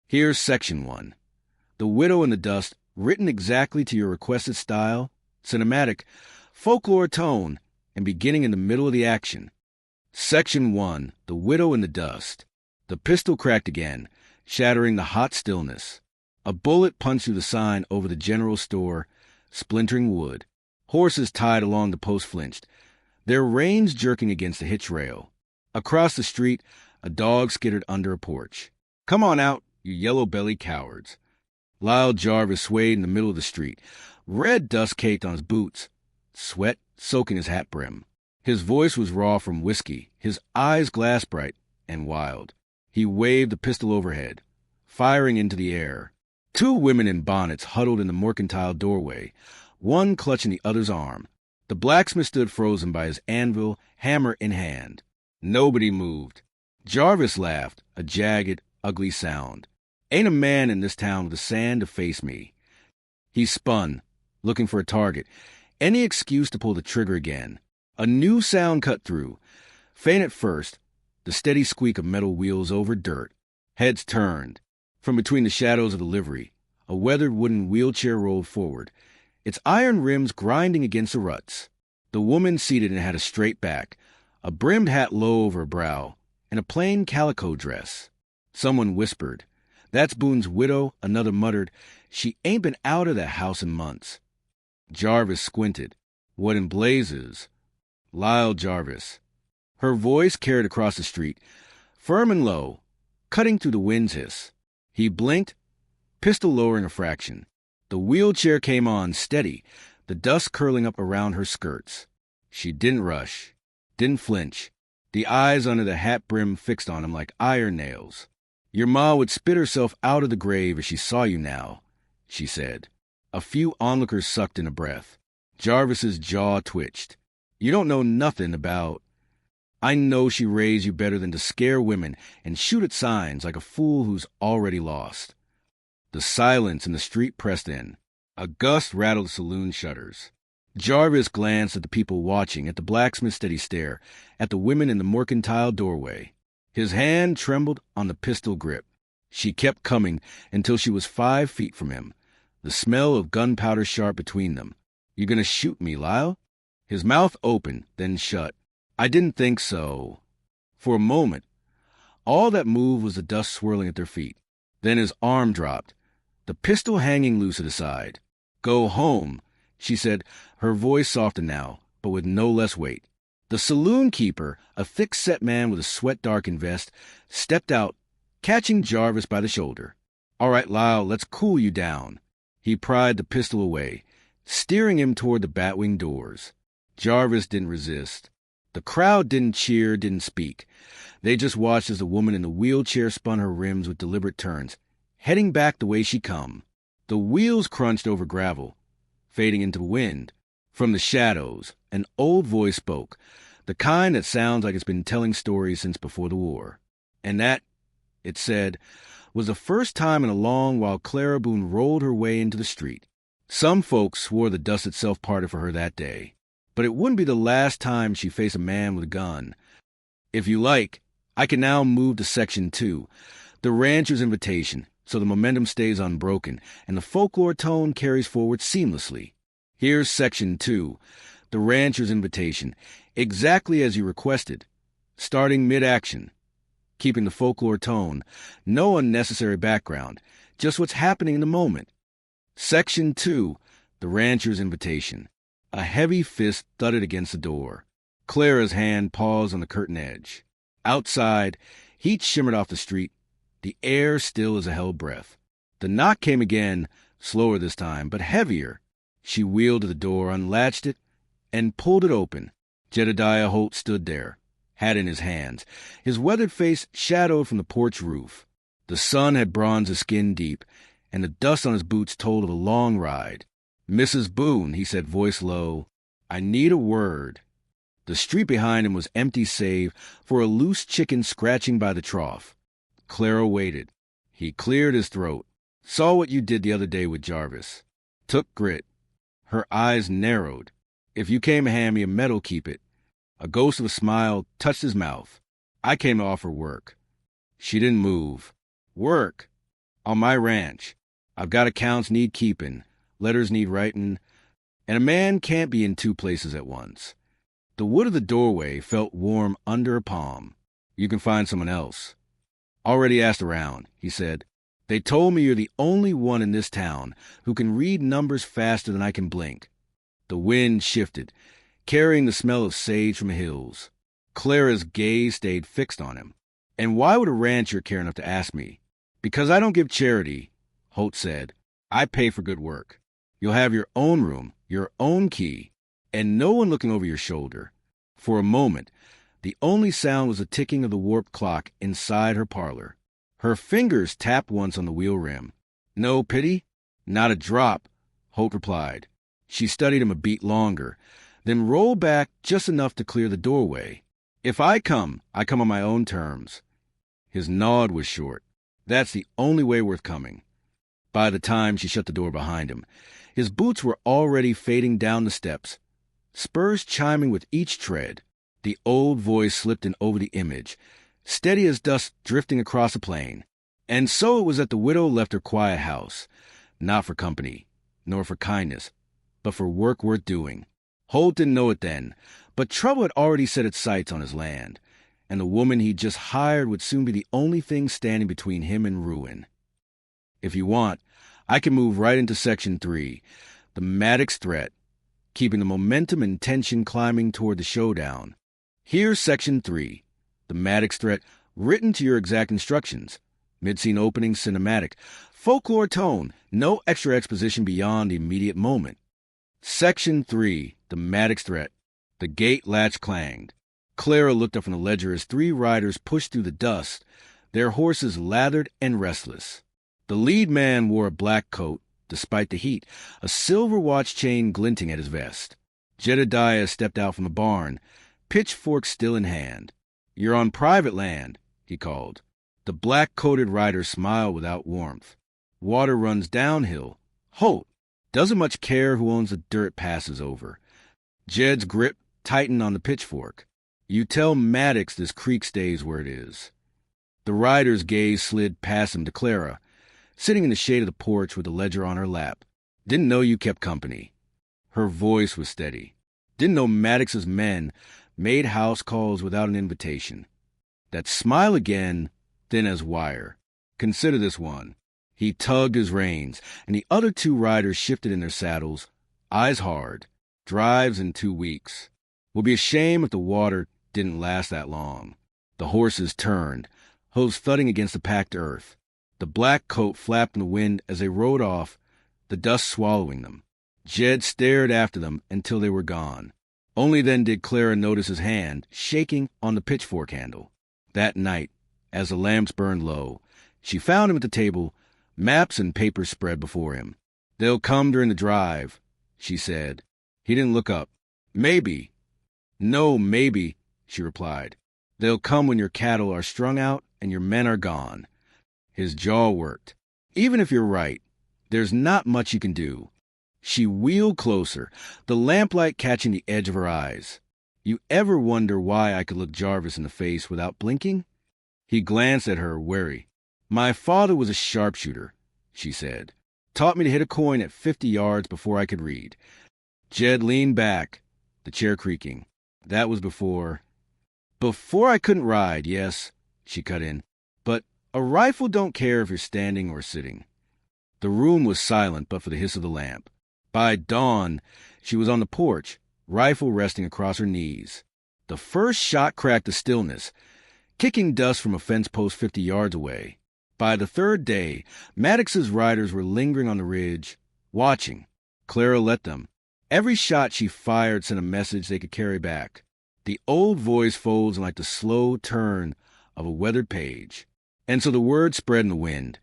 Here's Section 1. The Widow in the Dust, written exactly to your requested style, cinematic, folklore tone, and beginning in the middle of the action. Section 1. The Widow in the Dust. The pistol cracked again, shattering the hot stillness. A bullet punched through the sign over the general store, splintering wood. Horses tied along the post flinched, their reins jerking against the hitch rail. Across the street, a dog skittered under a porch. "Come on out, you yellow-bellied cowards." Lyle Jarvis swayed in the middle of the street, red dust caked on his boots, sweat soaking his hat brim. His voice was raw from whiskey, his eyes glass-bright and wild. He waved the pistol overhead, firing into the air. Two women in bonnets huddled in the mercantile doorway, one clutching the other's arm. The blacksmith stood frozen by his anvil, hammer in hand. Nobody moved. Jarvis laughed, a jagged, ugly sound. "Ain't a man in this town with the sand to face me." He spun, looking for a target, any excuse to pull the trigger again. A new sound cut through, faint at first, the steady squeak of metal wheels over dirt. Heads turned. From between the shadows of the livery, a weathered wooden wheelchair rolled forward, its iron rims grinding against the ruts. The woman seated in it had a straight back, a brimmed hat low over her brow, and a plain calico dress. Someone whispered, "That's Boone's widow." Another muttered, "She ain't been out of that house in months." Jarvis squinted. "What in blazes?" Lyle Jarvis. Her voice carried across the street, firm and low, cutting through the wind's hiss. He blinked, pistol lowering a fraction. The wheelchair came on, steady, the dust curling up around her skirts. She didn't rush, didn't flinch, the eyes under the hat brim fixed on him like iron nails. "Your ma would spit herself out of the grave if she saw you now," she said. A few onlookers sucked in a breath. Jarvis's jaw twitched. "You don't know nothing about—" "I know she raised you better than to scare women and shoot at signs like a fool who's already lost." The silence in the street pressed in. A gust rattled the saloon shutters. Jarvis glanced at the people watching, at the blacksmith's steady stare, at the women in the mercantile doorway. His hand trembled on the pistol grip. She kept coming until she was 5 feet from him, the smell of gunpowder sharp between them. "You gonna shoot me, Lyle?" His mouth opened, then shut. "I didn't think so." For a moment, all that moved was the dust swirling at their feet. Then his arm dropped, the pistol hanging loose at his side. "Go home," she said, her voice softened now, but with no less weight. The saloon keeper, a thick-set man with a sweat-darkened vest, stepped out, catching Jarvis by the shoulder. "All right, Lyle, let's cool you down." He pried the pistol away, steering him toward the batwing doors. Jarvis didn't resist. The crowd didn't cheer, didn't speak. They just watched as the woman in the wheelchair spun her rims with deliberate turns, heading back the way she come. The wheels crunched over gravel, fading into the wind. From the shadows, an old voice spoke, the kind that sounds like it's been telling stories since before the war. And that, it said, was the first time in a long while Clara Boone rolled her way into the street. Some folks swore the dust itself parted for her that day. But it wouldn't be the last time she faced a man with a gun. If you like, I can now move to Section 2, the rancher's invitation, so the momentum stays unbroken and the folklore tone carries forward seamlessly. Here's Section 2, the rancher's invitation, exactly as you requested, starting mid-action, keeping the folklore tone, no unnecessary background, just what's happening in the moment. Section 2, the rancher's invitation. A heavy fist thudded against the door. Clara's hand paused on the curtain edge. Outside, heat shimmered off the street, the air still as a held breath. The knock came again, slower this time, but heavier. She wheeled to the door, unlatched it, and pulled it open. Jedediah Holt stood there, hat in his hands, his weathered face shadowed from the porch roof. The sun had bronzed his skin deep, and the dust on his boots told of a long ride. "Mrs. Boone," he said, voice low, "I need a word." The street behind him was empty save for a loose chicken scratching by the trough. Clara waited. He cleared his throat. "Saw what you did the other day with Jarvis. Took grit." Her eyes narrowed. "If you came to hand me a medal, keep it." A ghost of a smile touched his mouth. "I came to offer work." She didn't move. "Work? On my ranch. I've got accounts need keeping, letters need writing, and a man can't be in two places at once. The wood of the doorway felt warm under a palm. You can find someone else. Already asked around, he said. They told me you're the only one in this town who can read numbers faster than I can blink. The wind shifted, carrying the smell of sage from the hills. Clara's gaze stayed fixed on him. And why would a rancher care enough to ask me? Because I don't give charity, Holt said. I pay for good work. You'll have your own room, your own key, and no one looking over your shoulder. For a moment, the only sound was the ticking of the warped clock inside her parlor. Her fingers tapped once on the wheel rim. No pity? Not a drop, Holt replied. She studied him a beat longer, then rolled back just enough to clear the doorway. If I come on my own terms. His nod was short. That's the only way worth coming. By the time she shut the door behind him, his boots were already fading down the steps, spurs chiming with each tread. The old voice slipped in over the image, steady as dust drifting across a plain. And so it was that the widow left her quiet house, not for company, nor for kindness, but for work worth doing. Holt didn't know it then, but trouble had already set its sights on his land, and the woman he'd just hired would soon be the only thing standing between him and ruin. If you want, I can move right into Section 3, the Maddox threat, keeping the momentum and tension climbing toward the showdown. Here's Section 3, the Maddox threat, written to your exact instructions. Mid-scene opening cinematic, folklore tone, no extra exposition beyond the immediate moment. Section 3, the Maddox threat. The gate latch clanged. Clara looked up from the ledger as three riders pushed through the dust, their horses lathered and restless. The lead man wore a black coat, despite the heat, a silver watch chain glinting at his vest. Jedediah stepped out from the barn, pitchfork still in hand. You're on private land, he called. The black-coated rider smiled without warmth. Water runs downhill. Holt doesn't much care who owns the dirt passes over. Jed's grip tightened on the pitchfork. You tell Maddox this creek stays where it is. The rider's gaze slid past him to Clara, sitting in the shade of the porch with the ledger on her lap. Didn't know you kept company. Her voice was steady. Didn't know Maddox's men made house calls without an invitation. That smile again, thin as wire. Consider this one. He tugged his reins, and the other two riders shifted in their saddles, eyes hard. Drives in 2 weeks. Would be a shame if the water didn't last that long. The horses turned, hooves thudding against the packed earth. The black coat flapped in the wind as they rode off, the dust swallowing them. Jed stared after them until they were gone. Only then did Clara notice his hand shaking on the pitchfork handle. That night, as the lamps burned low, she found him at the table, maps and papers spread before him. They'll come during the drive, she said. He didn't look up. Maybe. No, maybe, she replied. They'll come when your cattle are strung out and your men are gone. His jaw worked. Even if you're right, there's not much you can do. She wheeled closer, the lamplight catching the edge of her eyes. You ever wonder why I could look Jarvis in the face without blinking? He glanced at her, wary. My father was a sharpshooter, she said. Taught me to hit a coin at 50 yards before I could read. Jed leaned back, the chair creaking. That was before I couldn't ride, yes, she cut in. But a rifle don't care if you're standing or sitting. The room was silent but for the hiss of the lamp. By dawn, she was on the porch, rifle resting across her knees. The first shot cracked the stillness, kicking dust from a fence post 50 yards away. By the third day, Maddox's riders were lingering on the ridge, watching. Clara let them. Every shot she fired sent a message they could carry back. The old voice folds like the slow turn of a weathered page. And so the word spread in the wind.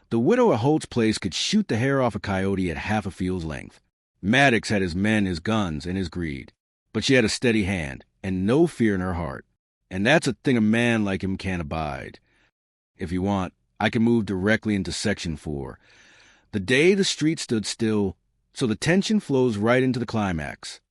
The widow at Holt's place could shoot the hair off a coyote at half a field's length. Maddox had his men, his guns, and his greed. But she had a steady hand, and no fear in her heart. And that's a thing a man like him can't abide. If you want, I can move directly into Section 4. The day the street stood still, so the tension flows right into the climax.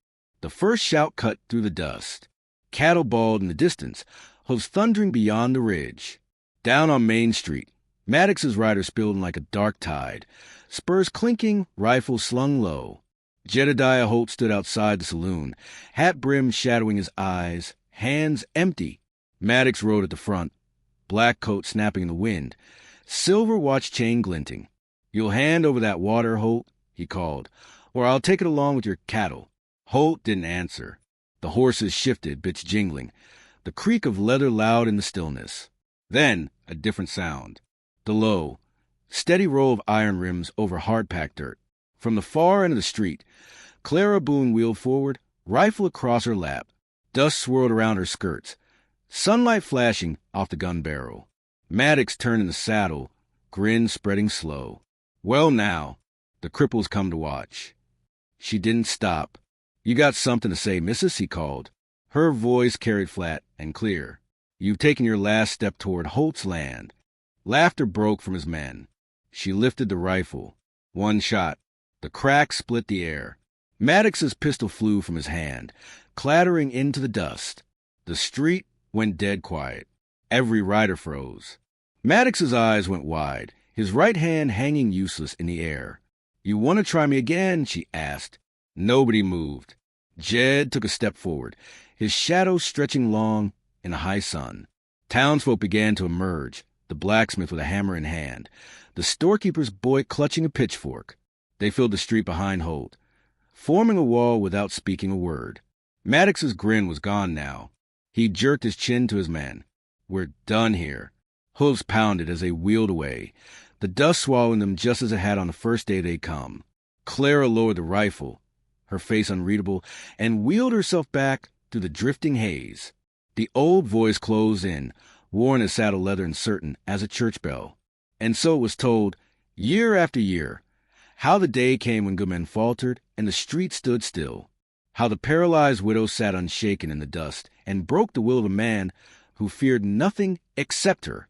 The first shout cut through the dust. Cattle bawled in the distance, hooves thundering beyond the ridge. Down on Main Street, Maddox's rider spilled in like a dark tide, spurs clinking, rifle slung low. Jedediah Holt stood outside the saloon, hat brim shadowing his eyes, hands empty. Maddox rode at the front, black coat snapping in the wind, silver watch chain glinting. "You'll hand over that water, Holt," he called, "or I'll take it along with your cattle." Holt didn't answer. The horses shifted, bits jingling, the creak of leather loud in the stillness. Then a different sound. The low, steady roll of iron rims over hard-packed dirt. From the far end of the street, Clara Boone wheeled forward, rifle across her lap. Dust swirled around her skirts, sunlight flashing off the gun barrel. Maddox turned in the saddle, grin spreading slow. "Well now, the cripple's come to watch." She didn't stop. "You got something to say, missus?" he called. Her voice carried flat and clear. "You've taken your last step toward Holt's land." Laughter broke from his men. She lifted the rifle. One shot. The crack split the air. Maddox's pistol flew from his hand, clattering into the dust. The street went dead quiet. Every rider froze. Maddox's eyes went wide, his right hand hanging useless in the air. "You want to try me again?" she asked. Nobody moved. Jed took a step forward, his shadow stretching long in the high sun. Townsfolk began to emerge, the blacksmith with a hammer in hand, the storekeeper's boy clutching a pitchfork. They filled the street behind Holt, forming a wall without speaking a word. Maddox's grin was gone now. He jerked his chin to his men. "We're done here." Hooves pounded as they wheeled away, the dust swallowing them just as it had on the first day they'd come. Clara lowered the rifle, her face unreadable, and wheeled herself back through the drifting haze. The old voice closed in, worn as saddle leather and certain as a church bell. And so it was told, year after year, how the day came when good men faltered and the street stood still, how the paralyzed widow sat unshaken in the dust and broke the will of a man who feared nothing except her.